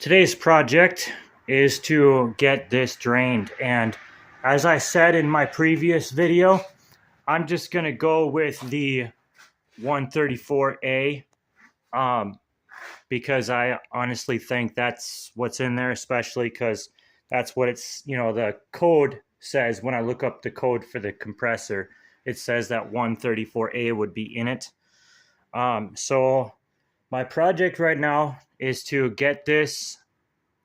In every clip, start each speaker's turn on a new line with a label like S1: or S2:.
S1: Today's project is to get this drained, and as I said in my previous video, I'm just going to go with the 134A because I honestly think that's what's in there, especially because that's what the code says. When I look up the code for the compressor, it says that 134A would be in it. So my project right now is to get this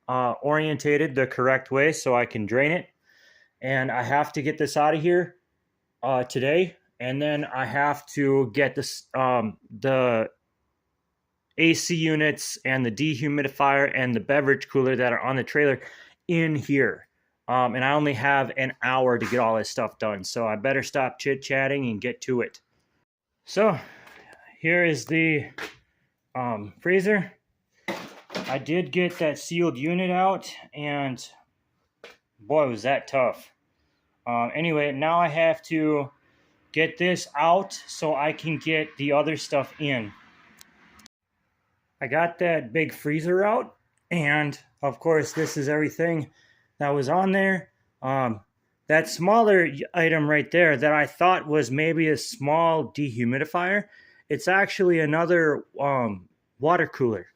S1: orientated the correct way so I can drain it. And I have to get this out of here today. And then I have to get the AC units and the dehumidifier and the beverage cooler that are on the trailer in here. And I only have an hour to get all this stuff done. So I better stop chit-chatting and get to it. So here is the freezer. I did get that sealed unit out, and boy, was that tough. Anyway, now I have to get this out so I can get the other stuff in. I got that big freezer out, and of course, this is everything that was on there. That smaller item right there that I thought was maybe a small dehumidifier, it's actually another water cooler.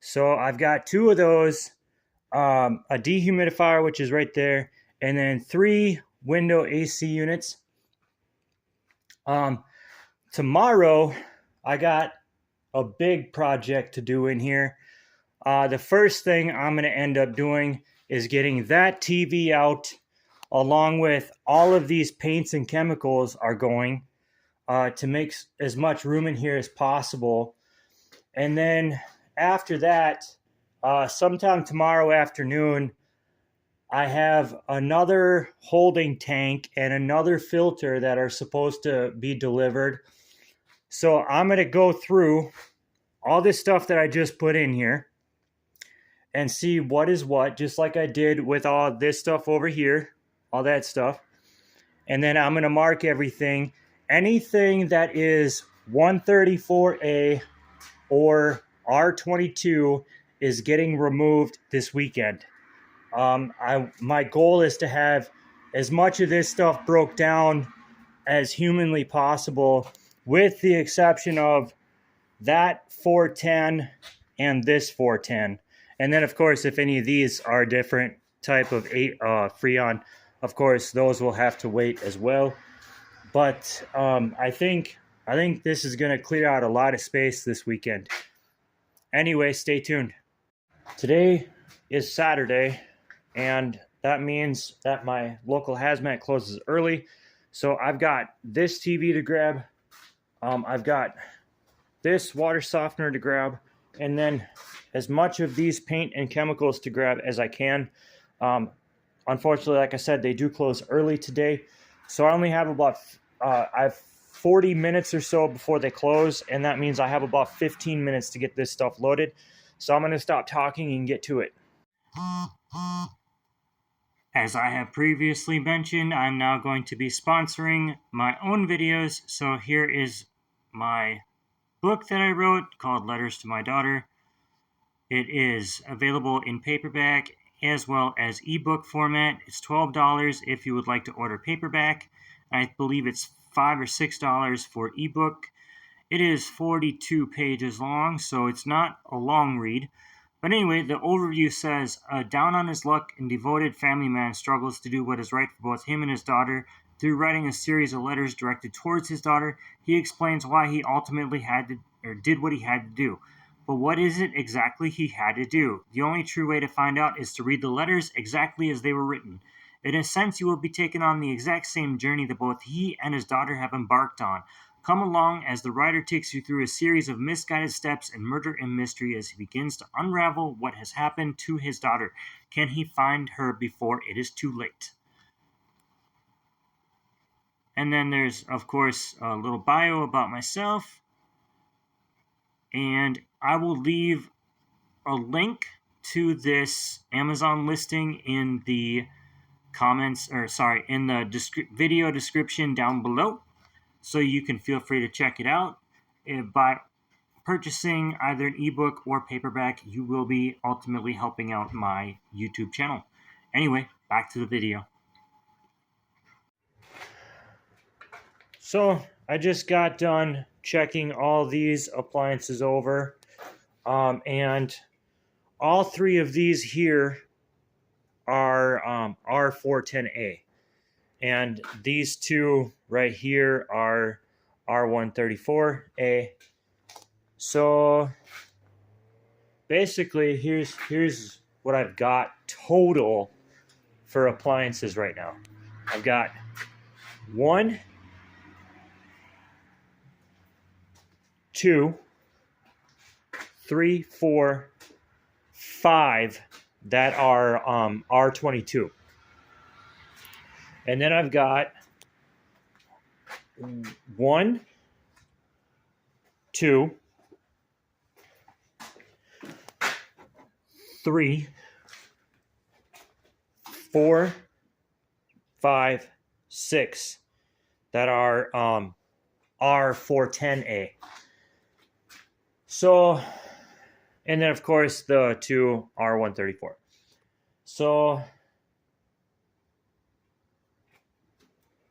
S1: So I've got two of those, a dehumidifier, which is right there, and then 3 window AC units. Tomorrow, I got a big project to do in here. The first thing I'm going to end up doing is getting that TV out, along with all of these paints and chemicals are going to make as much room in here as possible. And then after that, sometime tomorrow afternoon, I have another holding tank and another filter that are supposed to be delivered. So I'm going to go through all this stuff that I just put in here and see what is what, just like I did with all this stuff over here, all that stuff. And then I'm going to mark everything. Anything that is 134A or R22 is getting removed this weekend. My goal is to have as much of this stuff broke down as humanly possible, with the exception of that 410 and this 410. And then, of course, if any of these are different type of Freon, of course, those will have to wait as well. But I think this is going to clear out a lot of space this weekend. Anyway, stay tuned. Today is Saturday, and that means that my local hazmat closes early. So I've got this TV to grab. I've got this water softener to grab, and then as much of these paint and chemicals to grab as I can. Unfortunately, like I said, they do close early today. So I only have about, I have 40 minutes or so before they close, and that means I have about 15 minutes to get this stuff loaded. So I'm going to stop talking and get to it. As I have previously mentioned, I'm now going to be sponsoring my own videos. So here is my book that I wrote called Letters to My Daughter. It is available in paperback as well as ebook format. It's $12 if you would like to order paperback. I believe it's $5 or $6 for ebook. It is 42 pages long, so it's not a long read. But anyway, the overview says, a down on his luck and devoted family man struggles to do what is right for both him and his daughter. Through writing a series of letters directed towards his daughter, he explains why he ultimately did what he had to do. But what is it exactly he had to do? The only true way to find out is to read the letters exactly as they were written. In a sense, you will be taken on the exact same journey that both he and his daughter have embarked on. Come along as the writer takes you through a series of misguided steps in murder and mystery as he begins to unravel what has happened to his daughter. Can he find her before it is too late? And then there's, of course, a little bio about myself. And I will leave a link to this Amazon listing in the video description down below. So you can feel free to check it out. purchasing either an ebook or paperback, you will be ultimately helping out my YouTube channel. Anyway, back to the video. So I just got done checking all these appliances over, and all three of these here are R410A, and these two right here are R134A. So basically, here's what I've got total for appliances right now. I've got 1, 2, 3, 4, 5 that are R22. And then I've got 1, 2, 3, 4, 5, 6 that are R410A. So, and then of course the 2 R134. So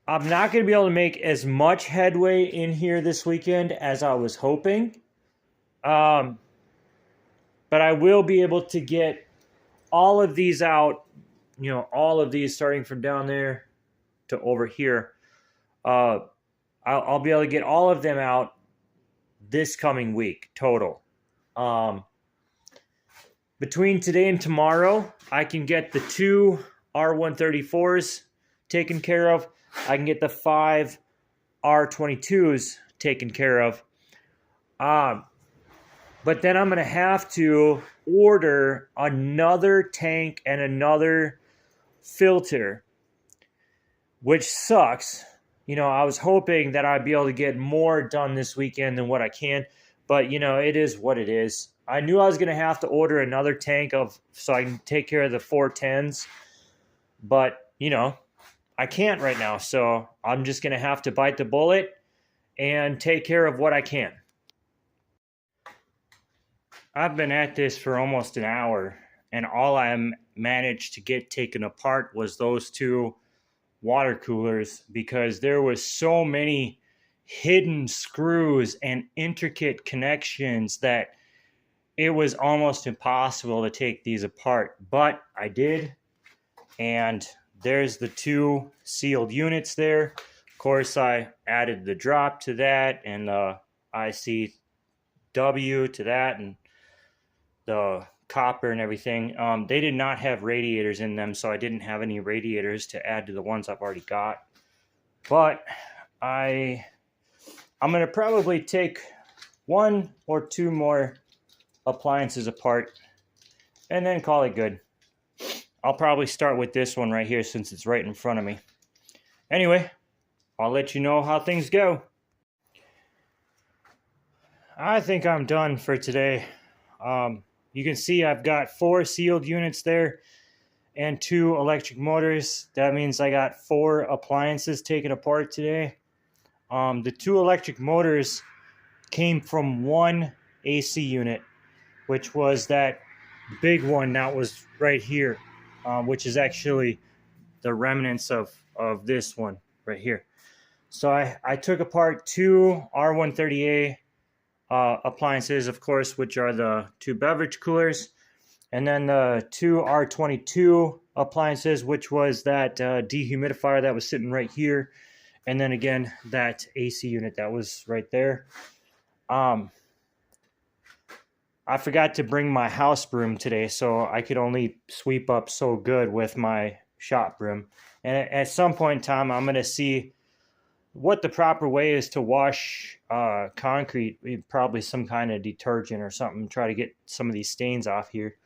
S1: I'm not going to be able to make as much headway in here this weekend as I was hoping. But I will be able to get all of these out, all of these starting from down there to over here. I'll be able to get all of them out this coming week total. Between today and tomorrow, I can get the 2 R134s taken care of. I can get the 5 R22s taken care of. But then I'm going to have to order another tank and another filter, which sucks. I was hoping that I'd be able to get more done this weekend than what I can, but it is what it is. I knew I was going to have to order another tank so I can take care of the 410s, but I can't right now, so I'm just going to have to bite the bullet and take care of what I can. I've been at this for almost an hour, and all I managed to get taken apart was those 2 water coolers, because there was so many hidden screws and intricate connections that it was almost impossible to take these apart. But I did, and there's the 2 sealed units there. Of course, I added the drop to that and the ICW to that and the copper and everything. They did not have radiators in them, so I didn't have any radiators to add to the ones I've already got. But I'm going to probably take 1 or 2 more appliances apart and then call it good. I'll probably start with this one right here since it's right in front of me. Anyway, I'll let you know how things go. I think I'm done for today. You can see I've got 4 sealed units there and 2 electric motors. That means I got 4 appliances taken apart today. The 2 electric motors came from 1 AC unit, which was that big one that was right here, which is actually the remnants of this one right here. So I took apart 2 R130A appliances, of course, which are the 2 beverage coolers, and then the 2 R22 appliances, which was that dehumidifier that was sitting right here, and then again that AC unit that was right there. I forgot to bring my house broom today, so I could only sweep up so good with my shop broom. And at some point in time, I'm going to see what the proper way is to wash concrete. Probably some kind of detergent or something. Try to get some of these stains off here.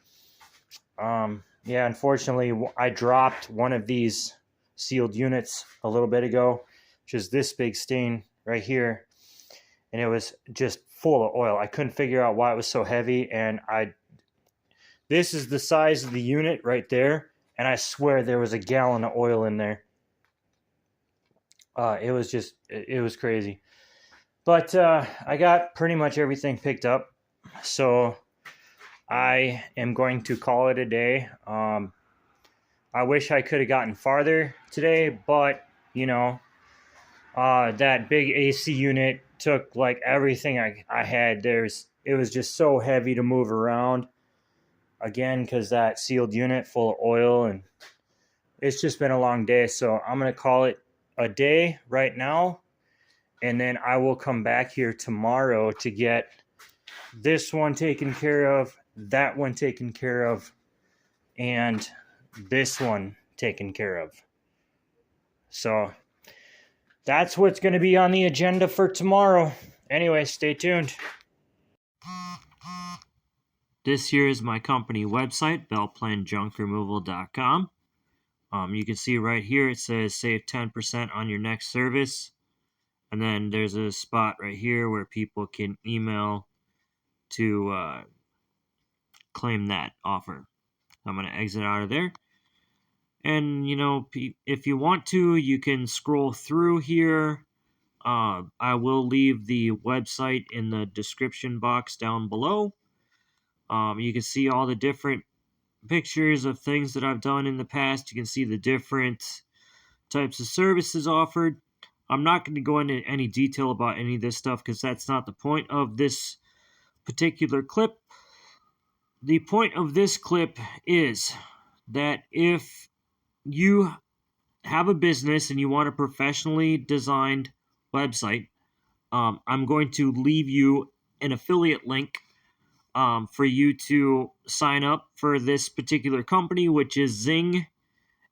S1: Yeah, unfortunately, I dropped one of these sealed units a little bit ago, which is this big stain right here. And it was just full of oil. I couldn't figure out why it was so heavy. And this is the size of the unit right there. And I swear there was a gallon of oil in there. It was crazy. But I got pretty much everything picked up. So I am going to call it a day. I wish I could have gotten farther today, but you know, that big AC unit took like everything I had. It was just so heavy to move around. Again, because that sealed unit full of oil, and it's just been a long day. So I'm gonna call it a day right now, and then I will come back here tomorrow to get this one taken care of, that one taken care of, and this one taken care of. So that's what's going to be on the agenda for tomorrow. Anyway, stay tuned. This here is my company website, bellplanjunkremoval.com. You can see right here it says save 10% on your next service. And then there's a spot right here where people can email to claim that offer. I'm going to exit out of there. And, you know, if you want to, you can scroll through here. I will leave the website in the description box down below. You can see all the different pictures of things that I've done in the past. You can see the different types of services offered. I'm not going to go into any detail about any of this stuff because that's not the point of this particular clip. The point of this clip is that if you have a business and you want a professionally designed website, I'm going to leave you an affiliate link for you to sign up for this particular company, which is Zing.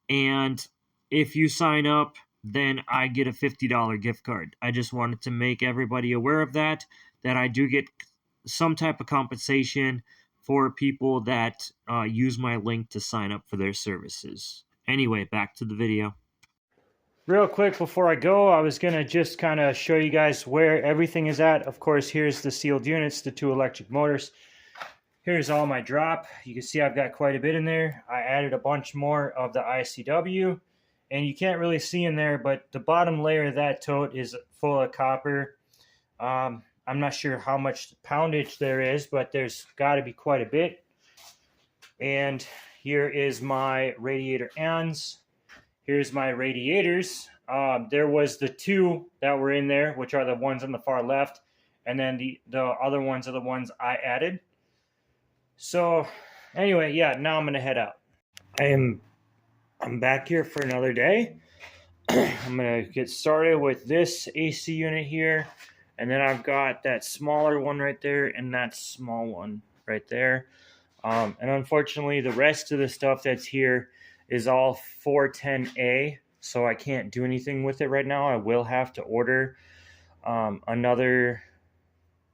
S1: And if you sign up, then I get a $50 gift card. I just wanted to make everybody aware of that I do get some type of compensation for people that use my link to sign up for their services. Anyway, back to the video. Real quick before I go, I was going to just kind of show you guys where everything is at. Of course, here's the sealed units, the 2 electric motors. Here's all my drop. You can see I've got quite a bit in there. I added a bunch more of the ICW, and you can't really see in there, but the bottom layer of that tote is full of copper. I'm not sure how much poundage there is, but there's got to be quite a bit. And here is my radiator ends. Here's my radiators. There was the 2 that were in there, which are the ones on the far left, and then the other ones are the ones I added. So anyway, yeah, now I'm gonna head out. I'm back here for another day. I'm gonna get started with this AC unit here, and then I've got that smaller one right there and that small one right there. And unfortunately, the rest of the stuff that's here is all 410A, so I can't do anything with it right now. I will have to order another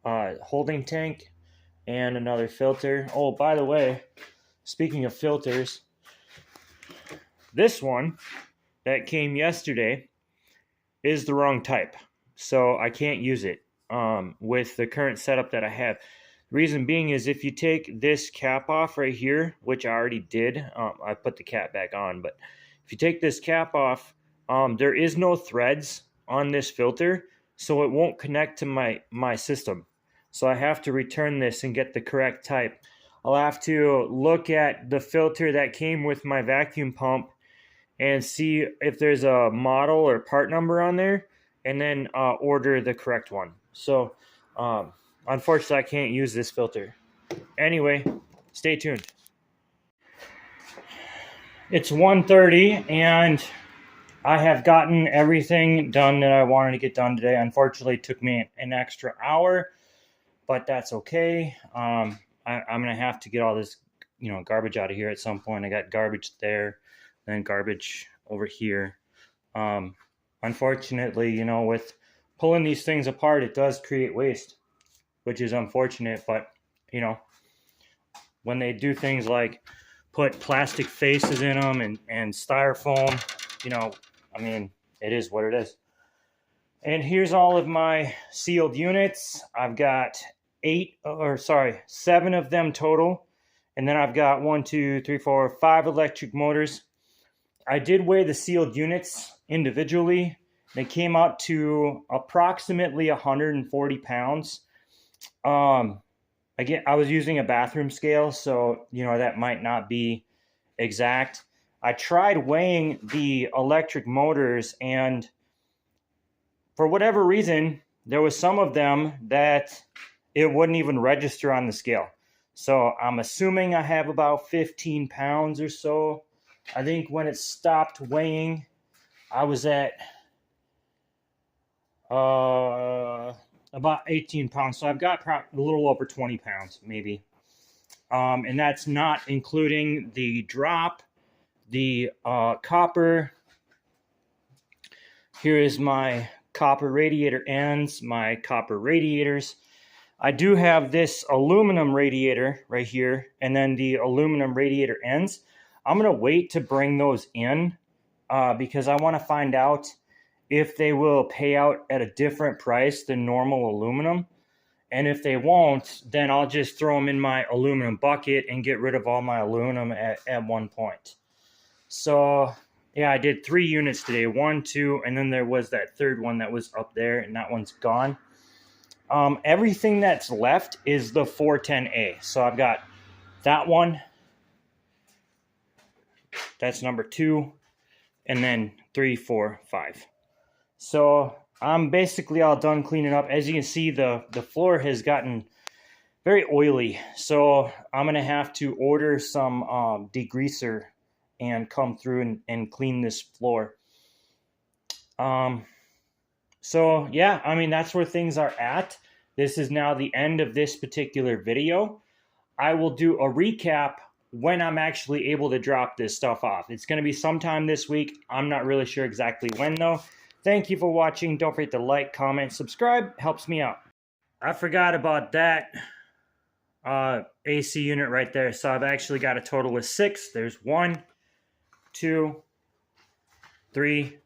S1: holding tank and another filter. Oh, by the way, speaking of filters, this one that came yesterday is the wrong type, so I can't use it with the current setup that I have. Reason being is if you take this cap off right here, which I already did, I put the cap back on, but if you take this cap off, there is no threads on this filter, so it won't connect to my system. So I have to return this and get the correct type. I'll have to look at the filter that came with my vacuum pump and see if there's a model or part number on there, and then order the correct one. So unfortunately, I can't use this filter. Anyway, stay tuned. It's 1:30 and I have gotten everything done that I wanted to get done today. Unfortunately, it took me an extra hour, but that's okay. I'm gonna have to get all this, garbage out of here at some point. I got garbage there, then garbage over here. Unfortunately, with pulling these things apart, it does create waste, which is unfortunate. But when they do things like put plastic faces in them and styrofoam, it is what it is. And here's all of my sealed units. I've got 7 of them total. And then I've got 5 electric motors. I did weigh the sealed units individually, They came out to approximately 140 pounds. Again, I was using a bathroom scale, so that might not be exact. I tried weighing the electric motors, and for whatever reason, there was some of them that it wouldn't even register on the scale. So I'm assuming I have about 15 pounds or so. I think when it stopped weighing, I was at about 18 pounds. So I've got a little over 20 pounds, maybe. And that's not including the drop, the copper. Here is my copper radiator ends, my copper radiators. I do have this aluminum radiator right here, and then the aluminum radiator ends. I'm going to wait to bring those in because I want to find out if they will pay out at a different price than normal aluminum. And if they won't, then I'll just throw them in my aluminum bucket and get rid of all my aluminum at one point. So yeah, I did 3 units today, 1, 2, and then there was that third one that was up there, and that one's gone. Everything that's left is the 410A. So I've got that one. That's number 2, and then 3, 4, 5. So I'm basically all done cleaning up. As you can see, the floor has gotten very oily. So I'm going to have to order some degreaser and come through and clean this floor. So yeah, I mean, that's where things are at. This is now the end of this particular video. I will do a recap when I'm actually able to drop this stuff off. It's going to be sometime this week. I'm not really sure exactly when though. Thank you for watching. Don't forget to like, comment, subscribe. Helps me out. I forgot about that AC unit right there. So I've actually got a total of 6. There's 1, 2, 3,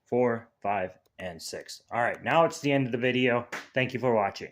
S1: 4, 5, and 6. All right, now it's the end of the video. Thank you for watching.